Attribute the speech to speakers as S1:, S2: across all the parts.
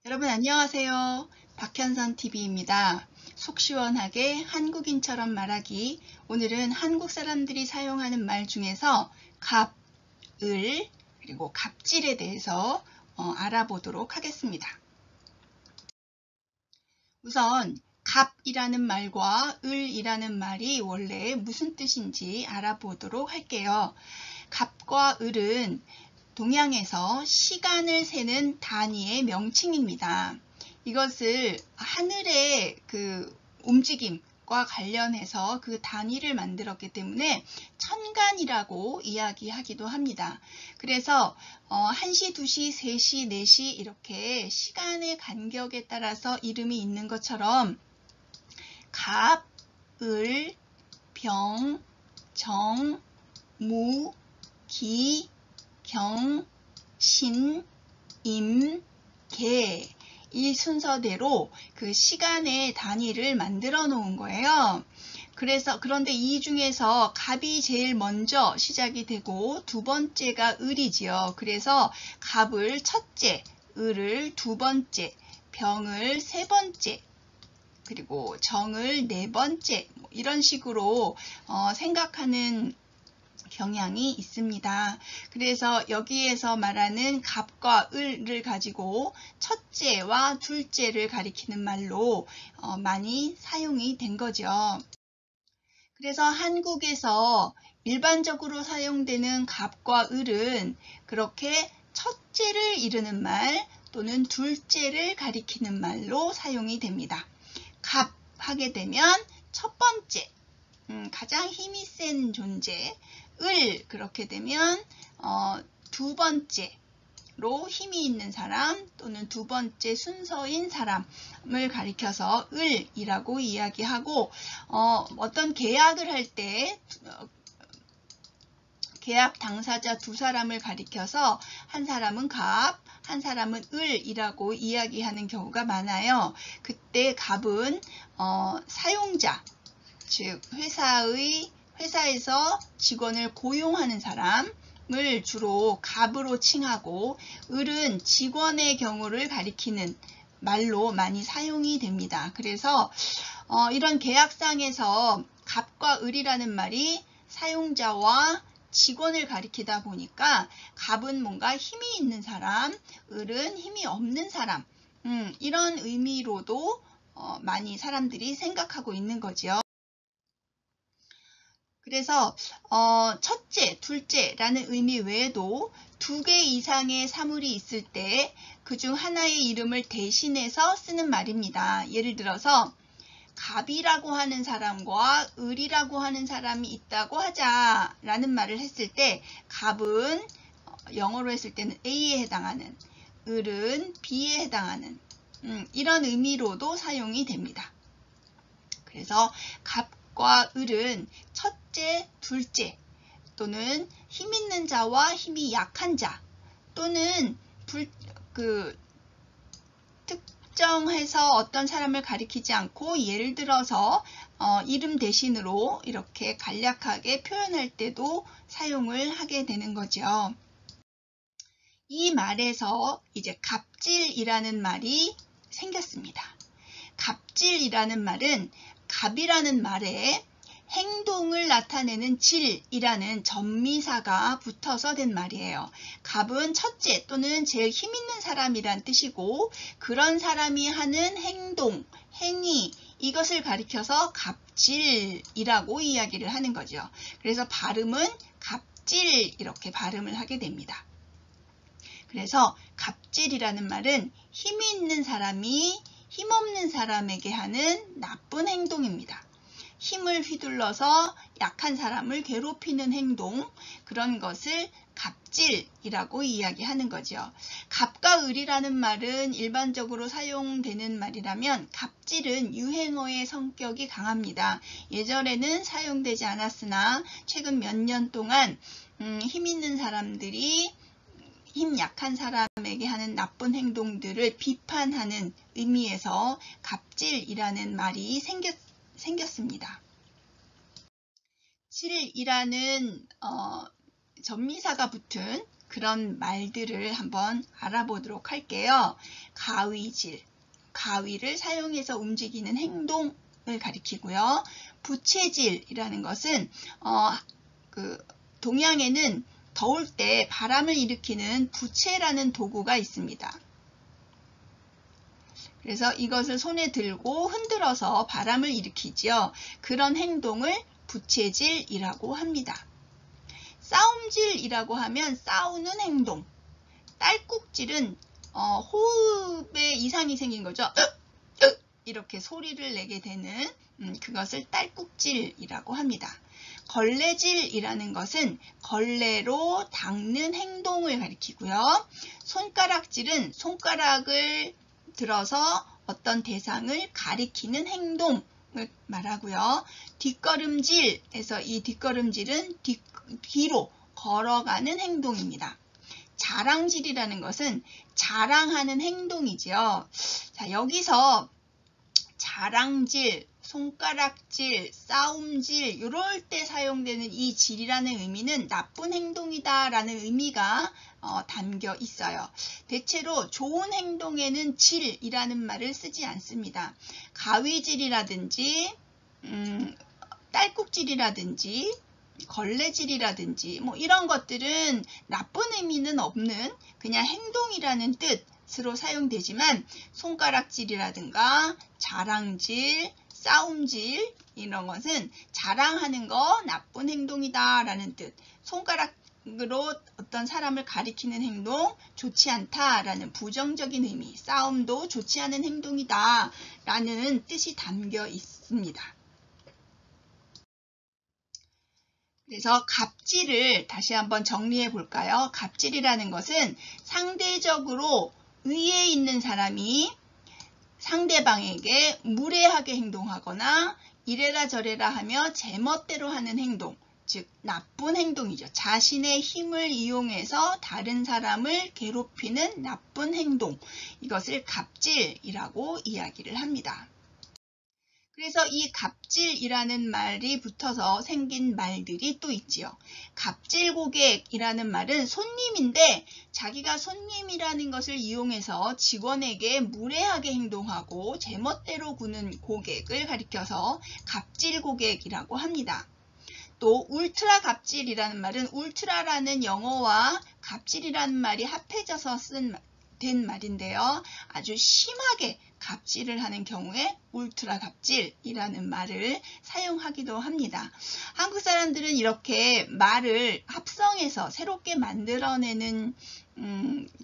S1: 여러분 안녕하세요. 박현선TV입니다. 속 시원하게 한국인처럼 말하기. 오늘은 한국 사람들이 사용하는 말 중에서 갑, 을, 그리고 갑질에 대해서 알아보도록 하겠습니다. 우선 갑이라는 말과 을이라는 말이 원래 무슨 뜻인지 알아보도록 할게요. 갑과 을은 동양에서 시간을 세는 단위의 명칭입니다. 이것을 하늘의 움직임과 관련해서 그 단위를 만들었기 때문에 천간이라고 이야기하기도 합니다. 그래서 1시, 2시, 3시, 4시 이렇게 시간의 간격에 따라서 이름이 있는 것처럼 갑, 을, 병, 정, 무, 기, 경, 신, 임, 개 이 순서대로 그 시간의 단위를 만들어 놓은 거예요. 그런데 이 중에서 갑이 제일 먼저 시작이 되고 두 번째가 을이지요. 그래서 갑을 첫째, 을을 두 번째, 병을 세 번째, 그리고 정을 네 번째 이런 식으로 생각하는 경향이 있습니다. 그래서 여기에서 말하는 갑과 을을 가지고 첫째와 둘째를 가리키는 말로 많이 사용이 된 거죠. 그래서 한국에서 일반적으로 사용되는 갑과 을은 그렇게 첫째를 이르는 말 또는 둘째를 가리키는 말로 사용이 됩니다. 갑 하게 되면 첫 번째, 가장 힘이 센 존재, 을 그렇게 되면 두 번째로 힘이 있는 사람 또는 두 번째 순서인 사람을 가리켜서 을이라고 이야기하고 어떤 계약을 할 때 계약 당사자 두 사람을 가리켜서 한 사람은 갑, 한 사람은 을이라고 이야기하는 경우가 많아요. 그때 갑은 사용자, 즉 회사에서 직원을 고용하는 사람을 주로 갑으로 칭하고 을은 직원의 경우를 가리키는 말로 많이 사용이 됩니다. 그래서 이런 계약상에서 갑과 을이라는 말이 사용자와 직원을 가리키다 보니까 갑은 뭔가 힘이 있는 사람, 을은 힘이 없는 사람 이런 의미로도 많이 사람들이 생각하고 있는 거죠. 그래서 첫째, 둘째라는 의미 외에도 두 개 이상의 사물이 있을 때 그중 하나의 이름을 대신해서 쓰는 말입니다. 예를 들어서 갑이라고 하는 사람과 을이라고 하는 사람이 있다고 하자라는 말을 했을 때 갑은 영어로 했을 때는 A에 해당하는, 을은 B에 해당하는 이런 의미로도 사용이 됩니다. 그래서 갑과 을은 첫째, 둘째 또는 힘 있는 자와 힘이 약한 자 또는 특정해서 어떤 사람을 가리키지 않고 예를 들어서 이름 대신으로 이렇게 간략하게 표현할 때도 사용을 하게 되는 거죠. 이 말에서 이제 갑질이라는 말이 생겼습니다. 갑질이라는 말은 갑이라는 말에 행동을 나타내는 질이라는 전미사가 붙어서 된 말이에요. 갑은 첫째 또는 제일 힘 있는 사람이란 뜻이고 그런 사람이 하는 행동, 행위 이것을 가리켜서 갑질이라고 이야기를 하는 거죠. 그래서 발음은 갑질 이렇게 발음을 하게 됩니다. 그래서 갑질이라는 말은 힘이 있는 사람이 힘없는 사람에게 하는 나쁜 행동입니다. 힘을 휘둘러서 약한 사람을 괴롭히는 행동, 그런 것을 갑질이라고 이야기하는 거죠. 갑과 을이라는 말은 일반적으로 사용되는 말이라면 갑질은 유행어의 성격이 강합니다. 예전에는 사용되지 않았으나 최근 몇 년 동안 힘 있는 사람들이 힘 약한 사람에게 하는 나쁜 행동들을 비판하는 의미에서 갑질이라는 말이 생겼습니다. 질이라는 전미사가 붙은 그런 말들을 한번 알아보도록 할게요. 가위질, 가위를 사용해서 움직이는 행동을 가리키고요. 부채질이라는 것은 동양에는 더울 때 바람을 일으키는 부채라는 도구가 있습니다. 그래서 이것을 손에 들고 흔들어서 바람을 일으키지요. 그런 행동을 부채질이라고 합니다. 싸움질이라고 하면 싸우는 행동. 딸꾹질은 호흡에 이상이 생긴 거죠. 이렇게 소리를 내게 되는 그것을 딸꾹질이라고 합니다. 걸레질이라는 것은 걸레로 닦는 행동을 가리키고요. 손가락질은 손가락을 들어서 어떤 대상을 가리키는 행동을 말하고요. 뒷걸음질에서 이 뒷걸음질은 뒤로 걸어가는 행동입니다. 자랑질이라는 것은 자랑하는 행동이지요. 자, 여기서 자랑질, 손가락질, 싸움질 이럴 때 사용되는 이 질이라는 의미는 나쁜 행동이다 라는 의미가 담겨 있어요. 대체로 좋은 행동에는 질이라는 말을 쓰지 않습니다. 가위질이라든지 딸꾹질이라든지 걸레질이라든지 뭐 이런 것들은 나쁜 의미는 없는 그냥 행동이라는 뜻으로 사용되지만 손가락질이라든가 자랑질, 싸움질 이런 것은 자랑하는 거 나쁜 행동이다 라는 뜻, 손가락으로 어떤 사람을 가리키는 행동 좋지 않다 라는 부정적인 의미, 싸움도 좋지 않은 행동이다 라는 뜻이 담겨 있습니다. 그래서 갑질을 다시 한번 정리해 볼까요? 갑질이라는 것은 상대적으로 위에 있는 사람이 상대방에게 무례하게 행동하거나 이래라 저래라 하며 제멋대로 하는 행동, 즉 나쁜 행동이죠. 자신의 힘을 이용해서 다른 사람을 괴롭히는 나쁜 행동, 이것을 갑질이라고 이야기를 합니다. 그래서 이 갑질이라는 말이 붙어서 생긴 말들이 또 있지요. 갑질 고객이라는 말은 손님인데 자기가 손님이라는 것을 이용해서 직원에게 무례하게 행동하고 제멋대로 구는 고객을 가리켜서 갑질 고객이라고 합니다. 또 울트라 갑질이라는 말은 울트라라는 영어와 갑질이라는 말이 합해져서 된 말인데요. 아주 심하게 갑질을 하는 경우에 울트라 갑질이라는 말을 사용하기도 합니다. 한국 사람들은 이렇게 말을 합성해서 새롭게 만들어내는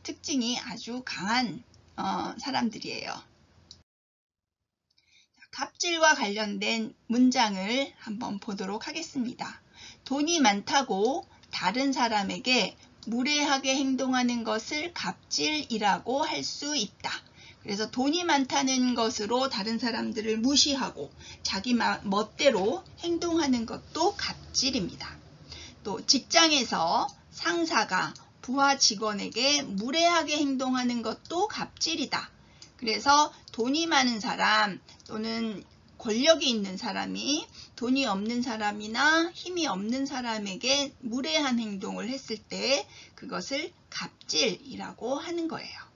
S1: 특징이 아주 강한 사람들이에요. 갑질과 관련된 문장을 한번 보도록 하겠습니다. 돈이 많다고 다른 사람에게 무례하게 행동하는 것을 갑질이라고 할 수 있다. 그래서 돈이 많다는 것으로 다른 사람들을 무시하고 자기 멋대로 행동하는 것도 갑질입니다. 또 직장에서 상사가 부하 직원에게 무례하게 행동하는 것도 갑질이다. 그래서 돈이 많은 사람 또는 권력이 있는 사람이 돈이 없는 사람이나 힘이 없는 사람에게 무례한 행동을 했을 때 그것을 갑질이라고 하는 거예요.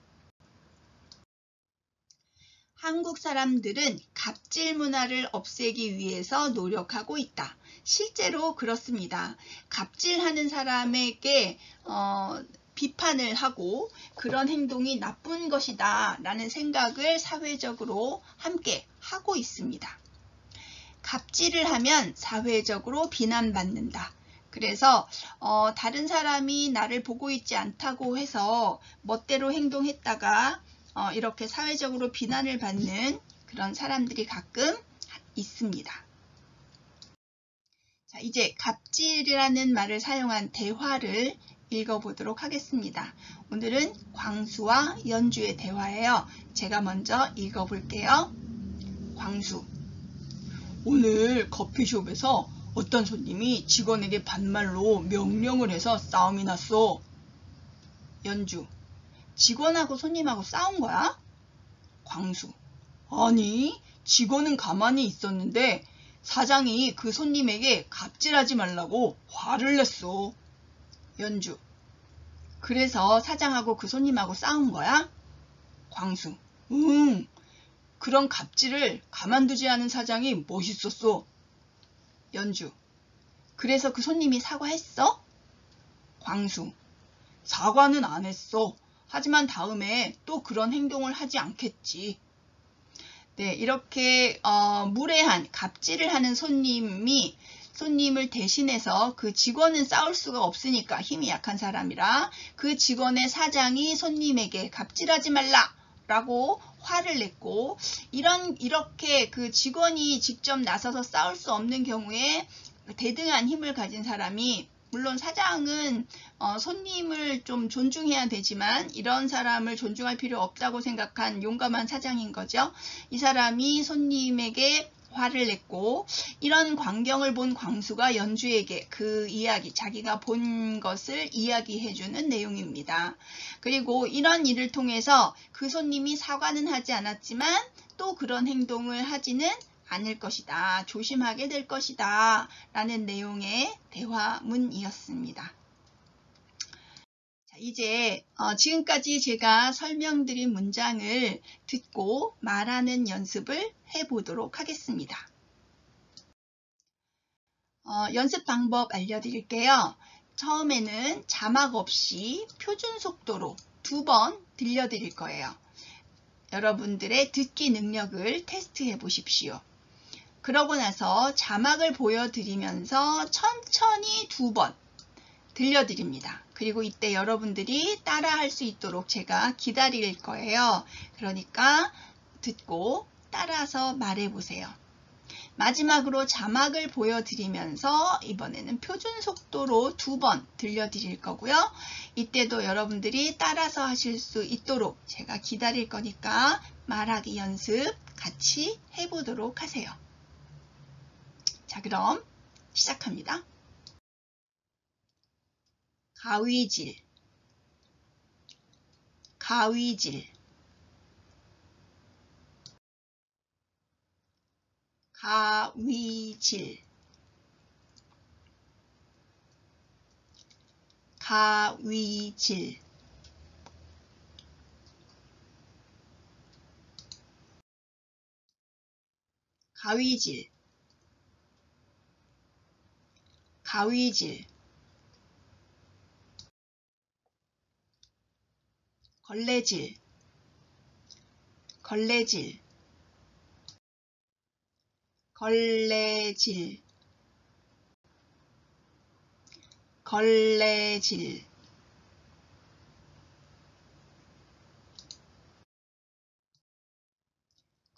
S1: 한국 사람들은 갑질 문화를 없애기 위해서 노력하고 있다. 실제로 그렇습니다. 갑질하는 사람에게 비판을 하고 그런 행동이 나쁜 것이다 라는 생각을 사회적으로 함께 하고 있습니다. 갑질을 하면 사회적으로 비난받는다. 그래서 다른 사람이 나를 보고 있지 않다고 해서 멋대로 행동했다가 이렇게 사회적으로 비난을 받는 그런 사람들이 가끔 있습니다. 자, 이제 갑질이라는 말을 사용한 대화를 읽어보도록 하겠습니다. 오늘은 광수와 연주의 대화예요. 제가 먼저 읽어볼게요. 광수. 오늘 커피숍에서 어떤 손님이 직원에게 반말로 명령을 해서 싸움이 났어. 연주. 직원하고 손님하고 싸운 거야? 광수. 아니, 직원은 가만히 있었는데 사장이 그 손님에게 갑질하지 말라고 화를 냈어. 연주. 그래서 사장하고 그 손님하고 싸운 거야? 광수. 응. 그런 갑질을 가만두지 않은 사장이 멋있었어. 연주. 그래서 그 손님이 사과했어? 광수. 사과는 안 했어. 하지만 다음에 또 그런 행동을 하지 않겠지. 네, 이렇게 무례한 갑질을 하는 손님을 대신해서 그 직원은 싸울 수가 없으니까 힘이 약한 사람이라 그 직원의 사장이 손님에게 갑질하지 말라 라고 화를 냈고 이렇게 그 직원이 직접 나서서 싸울 수 없는 경우에 대등한 힘을 가진 사람이 물론 사장은 손님을 좀 존중해야 되지만 이런 사람을 존중할 필요 없다고 생각한 용감한 사장인 거죠. 이 사람이 손님에게 화를 냈고 이런 광경을 본 광수가 연주에게 그 이야기, 자기가 본 것을 이야기해주는 내용입니다. 그리고 이런 일을 통해서 그 손님이 사과는 하지 않았지만 또 그런 행동을 하지는 않을 것이다. 조심하게 될 것이다. 라는 내용의 대화문이었습니다. 자, 이제 지금까지 제가 설명드린 문장을 듣고 말하는 연습을 해보도록 하겠습니다. 연습 방법 알려드릴게요. 처음에는 자막 없이 표준 속도로 2번 들려드릴 거예요. 여러분들의 듣기 능력을 테스트해 보십시오. 그러고 나서 자막을 보여드리면서 천천히 2번 들려드립니다. 그리고 이때 여러분들이 따라할 수 있도록 제가 기다릴 거예요. 그러니까 듣고 따라서 말해보세요. 마지막으로 자막을 보여드리면서 이번에는 표준 속도로 2번 들려드릴 거고요. 이때도 여러분들이 따라서 하실 수 있도록 제가 기다릴 거니까 말하기 연습 같이 해보도록 하세요. 자, 그럼 시작합니다. 가위질, 가위질, 가위질, 가위질, 가위질, 가위질, 걸레질, 걸레질, 걸레질, 걸레질,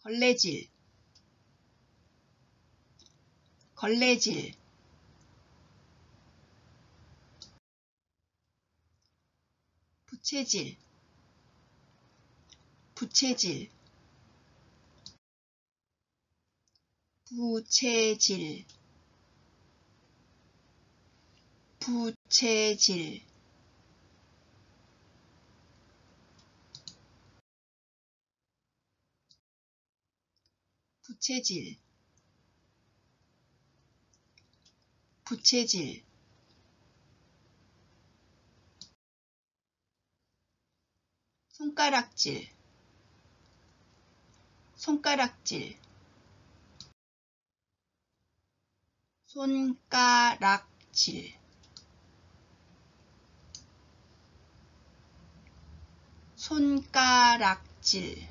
S1: 걸레질, 걸레질, 부채질, 부채질, 부채질, 부채질, 부채질, 부채질, 손가락질, 손가락질, 손가락질, 손가락질,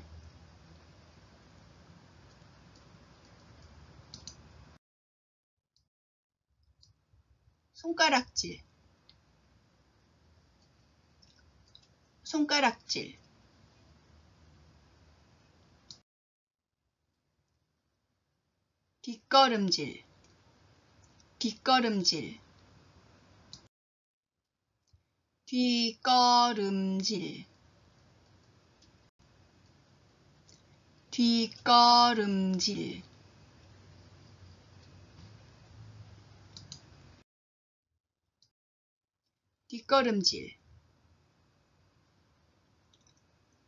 S1: 손가락질, 손가락질, 뒷걸음질, 뒷걸음질, 뒷걸음질, 뒷걸음질, 뒷걸음질,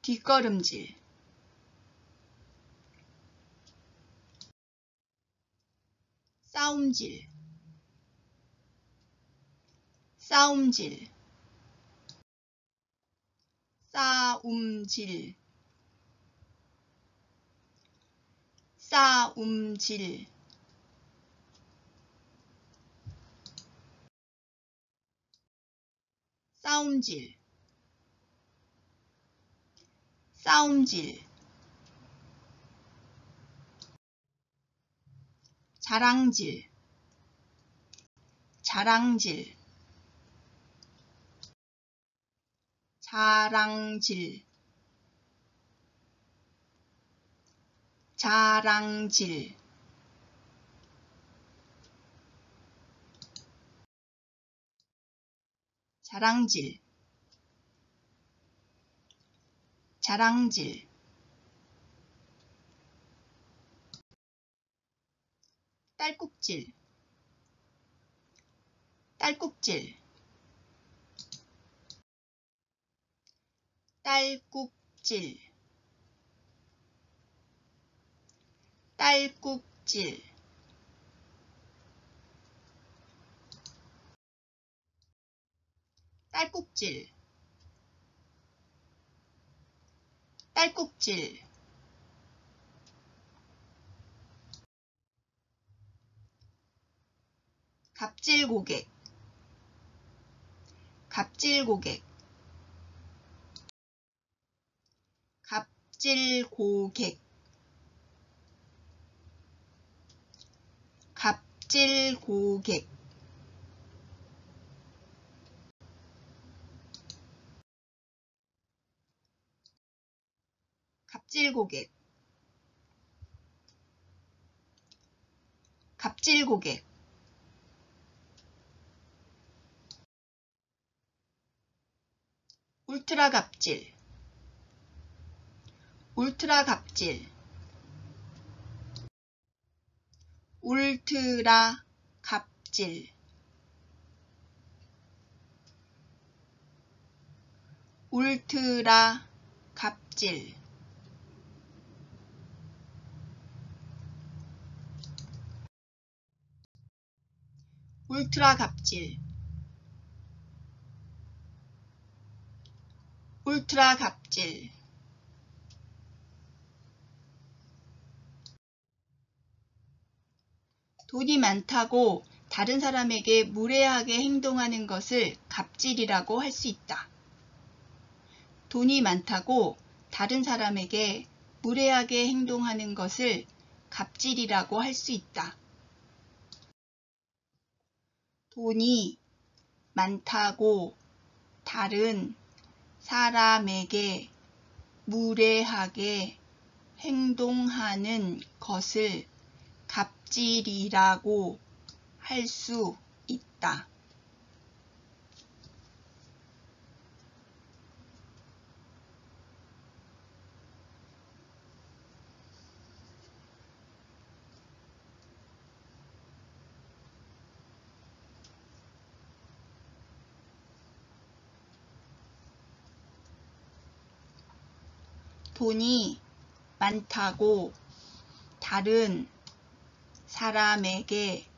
S1: 뒷걸음질, 싸움질, 싸움질, 싸움질, 싸움질, 싸움질, 싸움질, 자랑질, 자랑질, 자랑질, 자랑질, 자랑질, 자랑질, 딸꾹질, 딸꾹질, 딸꾹질, 딸꾹질, 딸꾹질, 딸꾹질, 갑질고객, 갑질고객, 갑질고객, 갑질고객, 갑질고객, 갑질고객, 울트라갑질, 울트라갑질, 울트라갑질, 울트라갑질, 울트라갑질, 울트라갑질, 돈이 많다고 다른 사람에게 무례하게 행동하는 것을 갑질이라고 할 수 있다. 돈이 많다고 다른 사람에게 무례하게 행동하는 것을 갑질이라고 할 수 있다. 돈이 많다고 다른 사람에게 무례하게 행동하는 것을 갑질이라고 할 수 있다. 돈이 많다고 다른 사람에게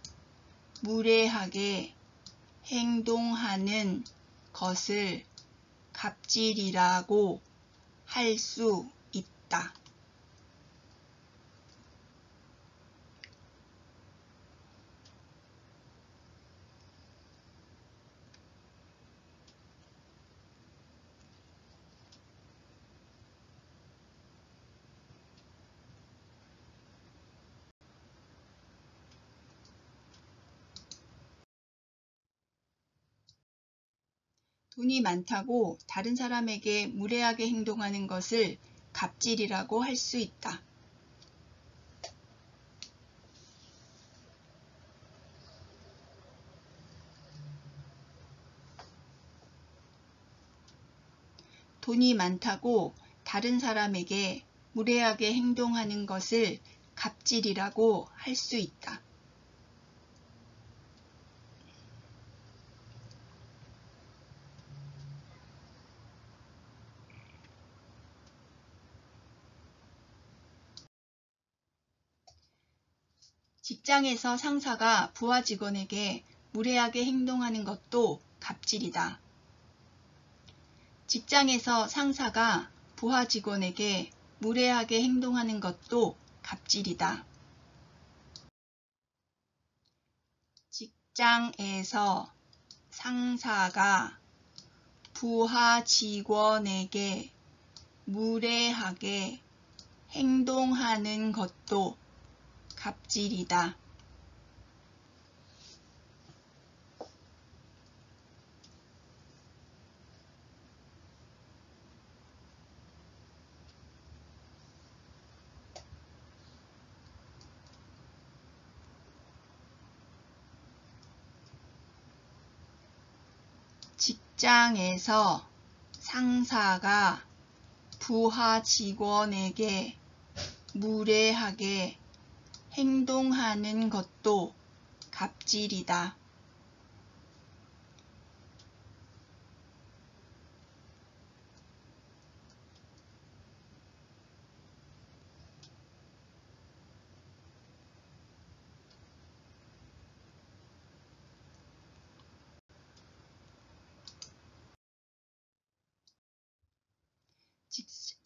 S1: 무례하게 행동하는 것을 갑질이라고 할 수 있다. 돈이 많다고 다른 사람에게 무례하게 행동하는 것을 갑질이라고 할 수 있다. 돈이 많다고 다른 사람에게 무례하게 행동하는 것을 갑질이라고 할 수 있다. 직장에서 상사가 부하 직원에게 무례하게 행동하는 것도 갑질이다. 직장에서 상사가 부하 직원에게 무례하게 행동하는 것도 갑질이다. 직장에서 상사가 부하 직원에게 무례하게 행동하는 것도 갑질이다. 직장에서 상사가 부하 직원에게 무례하게 행동하는 것도 갑질이다.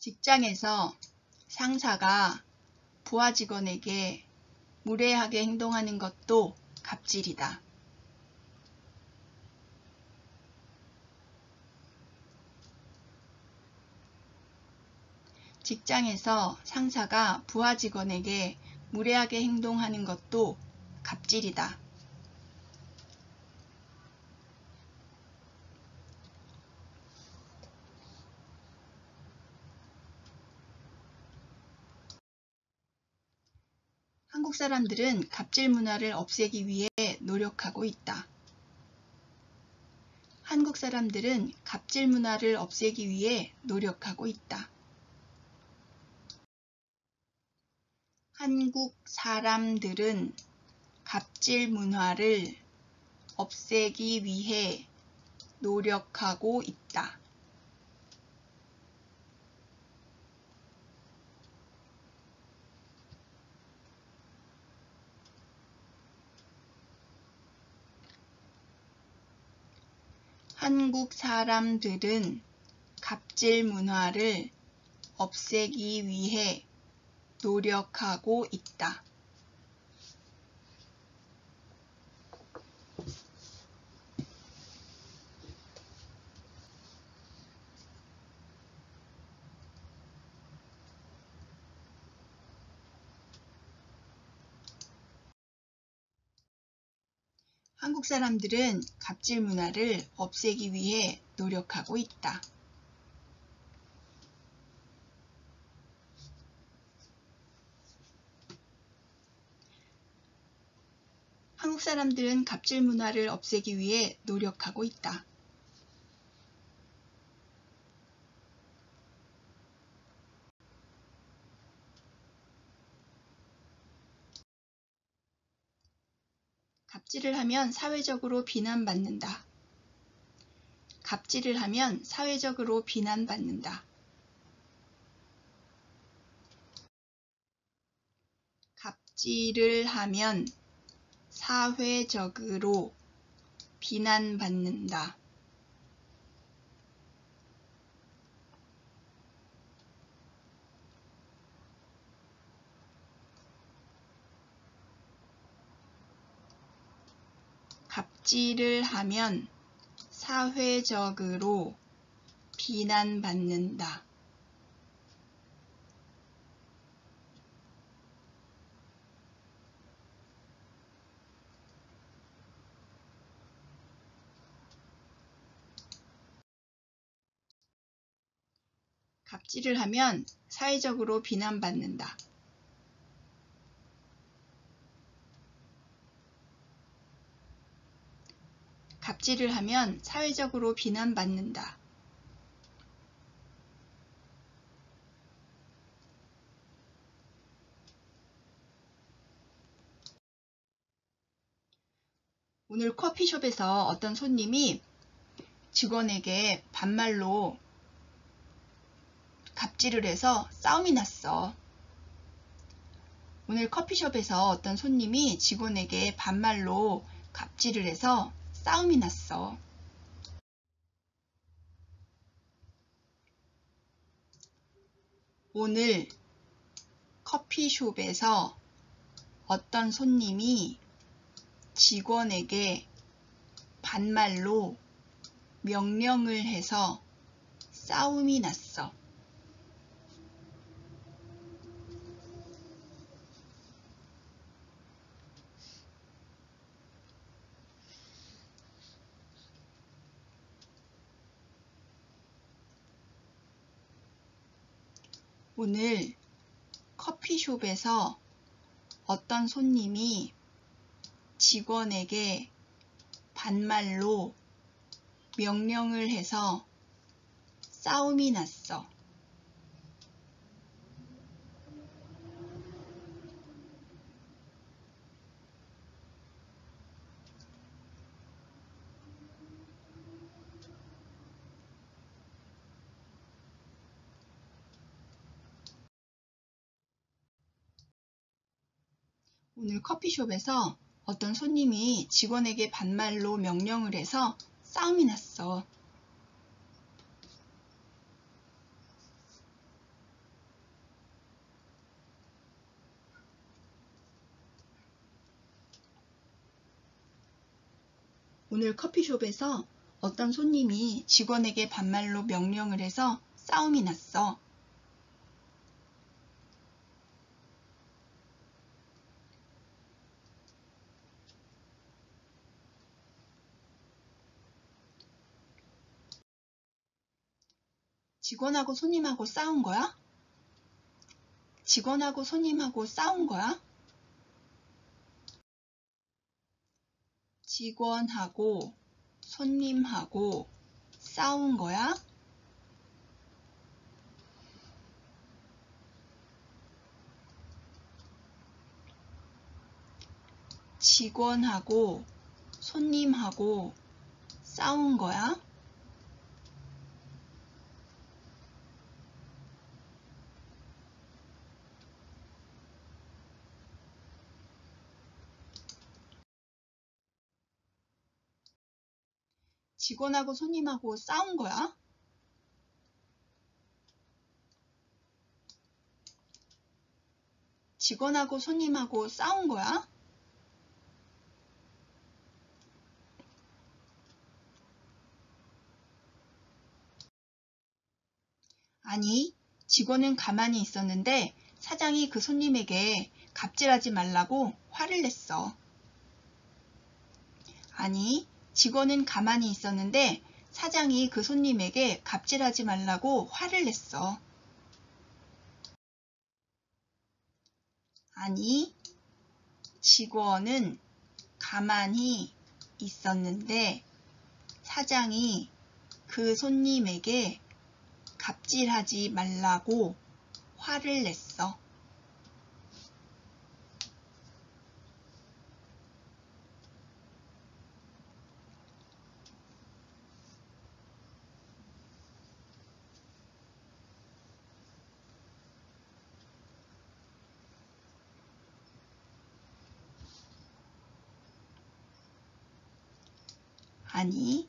S1: 직장에서 상사가 부하 직원에게 무례하게 행동하는 것도 갑질이다. 직장에서 상사가 부하 직원에게 무례하게 행동하는 것도 갑질이다. 한국 사람들은 갑질 문화를 없애기 위해 노력하고 있다. 한국 사람들은 갑질 문화를 없애기 위해 노력하고 있다. 한국 사람들은 갑질 문화를 없애기 위해 노력하고 있다. 한국 사람들은 갑질 문화를 없애기 위해 노력하고 있다. 한국 사람들은 갑질 문화를 없애기 위해 노력하고 있다. 한국 사람들은 갑질 문화를 없애기 위해 노력하고 있다. 갑질을 하면 사회적으로 비난받는다. 갑질을 하면 사회적으로 비난받는다. 갑질을 하면 사회적으로 비난받는다. 갑질을 하면 사회적으로 비난받는다. 갑질을 하면 사회적으로 비난받는다. 갑질을 하면 사회적으로 비난받는다. 오늘 커피숍에서 어떤 손님이 직원에게 반말로 갑질을 해서 싸움이 났어. 오늘 커피숍에서 어떤 손님이 직원에게 반말로 갑질을 해서 싸움이 났어. 오늘 커피숍에서 어떤 손님이 직원에게 반말로 명령을 해서 싸움이 났어. 오늘 커피숍에서 어떤 손님이 직원에게 반말로 명령을 해서 싸움이 났어. 오늘 커피숍에서 어떤 손님이 직원에게 반말로 명령을 해서 싸움이 났어. 오늘 커피숍에서 어떤 손님이 직원에게 반말로 명령을 해서 싸움이 났어. 직원하고 손님하고 싸운 거야? 직원하고 손님하고 싸운 거야? 직원하고 손님하고 싸운 거야? 직원하고 손님하고 싸운 거야? 직원하고 손님하고 싸운 거야? 직원하고 손님하고 싸운 거야? 아니, 직원은 가만히 있었는데 사장이 그 손님에게 갑질하지 말라고 화를 냈어. 아니, 직원은 가만히 있었는데 사장이 그 손님에게 갑질하지 말라고 화를 냈어. 아니, 직원은 가만히 있었는데 사장이 그 손님에게 갑질하지 말라고 화를 냈어. 아니,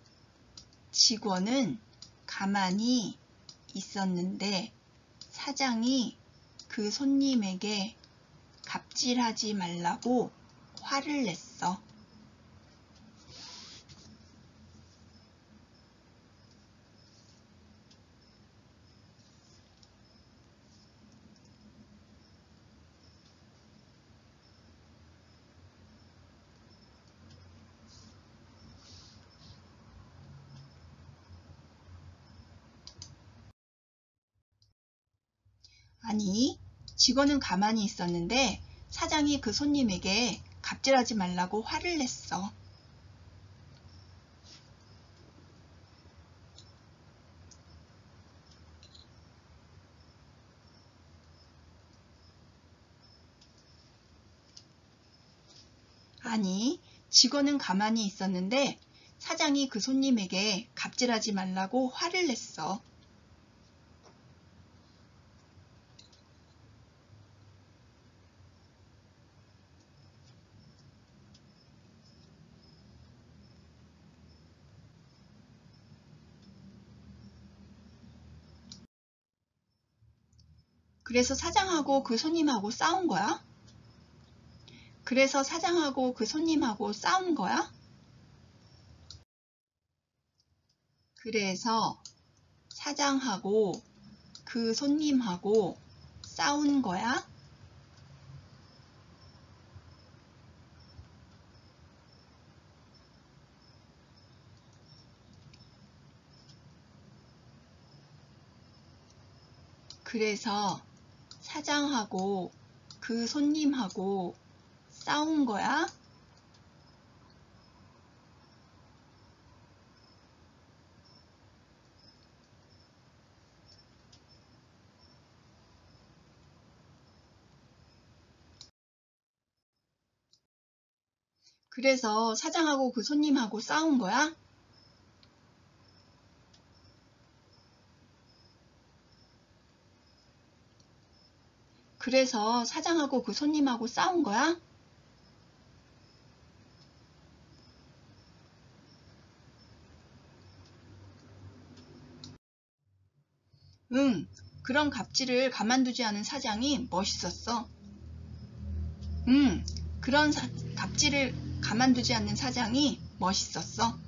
S1: 직원은 가만히 있었는데 사장이 그 손님에게 갑질하지 말라고 화를 냈어. 아니, 직원은 가만히 있었는데 사장이 그 손님에게 갑질하지 말라고 화를 냈어. 아니, 직원은 가만히 있었는데 사장이 그 손님에게 갑질하지 말라고 화를 냈어. 그래서 사장하고 그 손님하고 싸운 거야? 그래서 사장하고 그 손님하고 싸운 거야? 그래서 사장하고 그 손님하고 싸운 거야? 그래서 사장하고 그 손님하고 싸운 거야? 그래서 사장하고 그 손님하고 싸운 거야? 그래서 사장하고 그 손님하고 싸운 거야? 응, 그런 갑질을 가만두지 않은 사장이 멋있었어. 응, 그런 갑질을 가만두지 않는 사장이 멋있었어.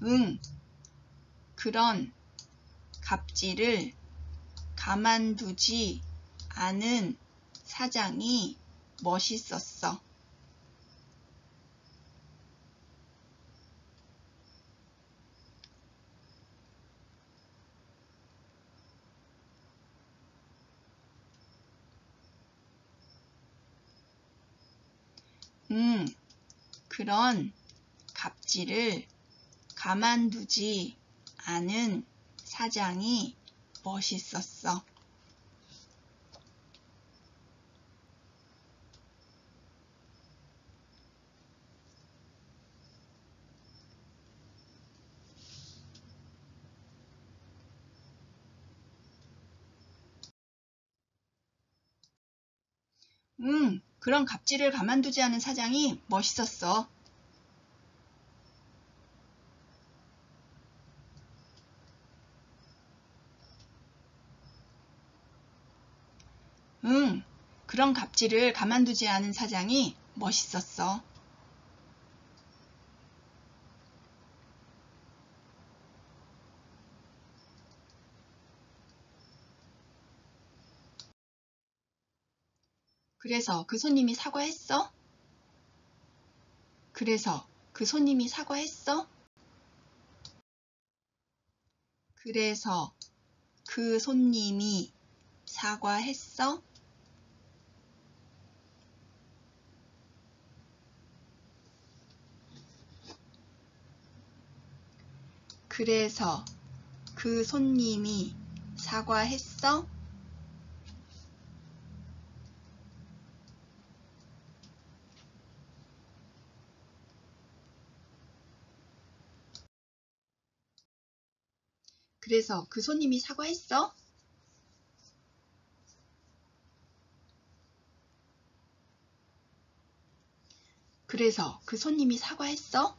S1: 응, 그런 갑질을 가만두지 않은 사장이 멋있었어. 그런 갑질을 가만두지 않은 사장이 멋있었어. 그런 갑질을 가만두지 않은 사장이 멋있었어. 그런 갑질을 가만두지 않은 사장이 멋있었어. 그래서 그 손님이 사과했어? 그래서 그 손님이 사과했어? 그래서 그 손님이 사과했어? 그래서 그 손님이 사과했어? 그래서 그 손님이 사과했어? 그래서 그 손님이 사과했어?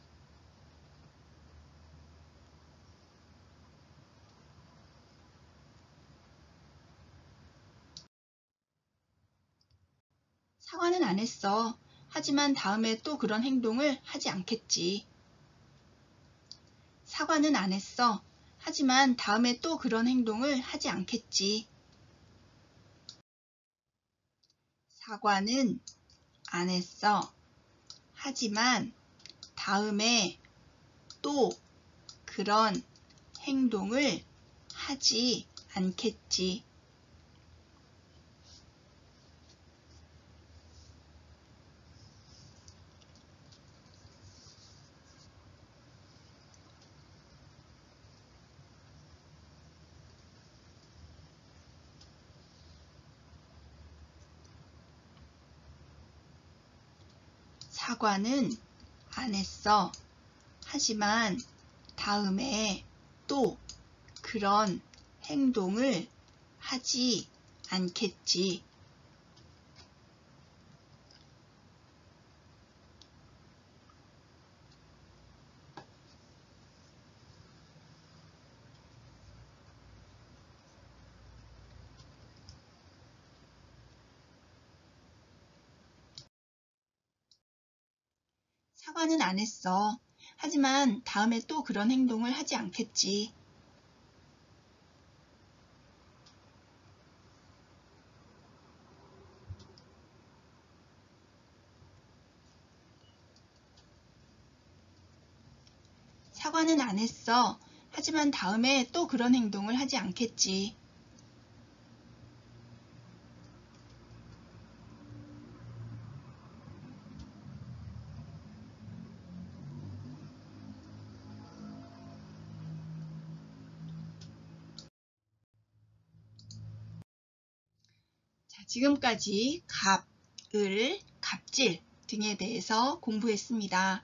S1: 사과는 안 했어. 하지만 다음에 또 그런 행동을 하지 않겠지. 사과는 안 했어. 하지만 다음에 또 그런 행동을 하지 않겠지. 사과는 안 했어. 하지만 다음에 또 그런 행동을 하지 않겠지. 사과는 안 했어. 하지만 다음에 또 그런 행동을 하지 않겠지. 사과는 안 했어. 하지만 다음에 또 그런 행동을 하지 않겠지. 사과는 안 했어. 하지만 다음에 또 그런 행동을 하지 않겠지. 자, 지금까지 갑, 을, 갑질 등에 대해서 공부했습니다.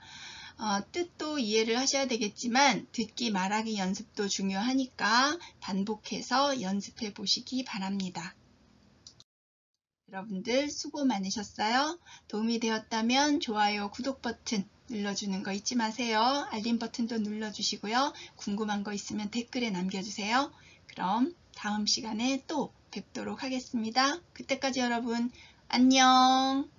S1: 뜻도 이해를 하셔야 되겠지만 듣기 말하기 연습도 중요하니까 반복해서 연습해 보시기 바랍니다. 여러분들 수고 많으셨어요. 도움이 되었다면 좋아요, 구독 버튼 눌러주는 거 잊지 마세요. 알림 버튼도 눌러주시고요. 궁금한 거 있으면 댓글에 남겨주세요. 그럼 다음 시간에 또 뵙도록 하겠습니다. 그때까지 여러분 안녕.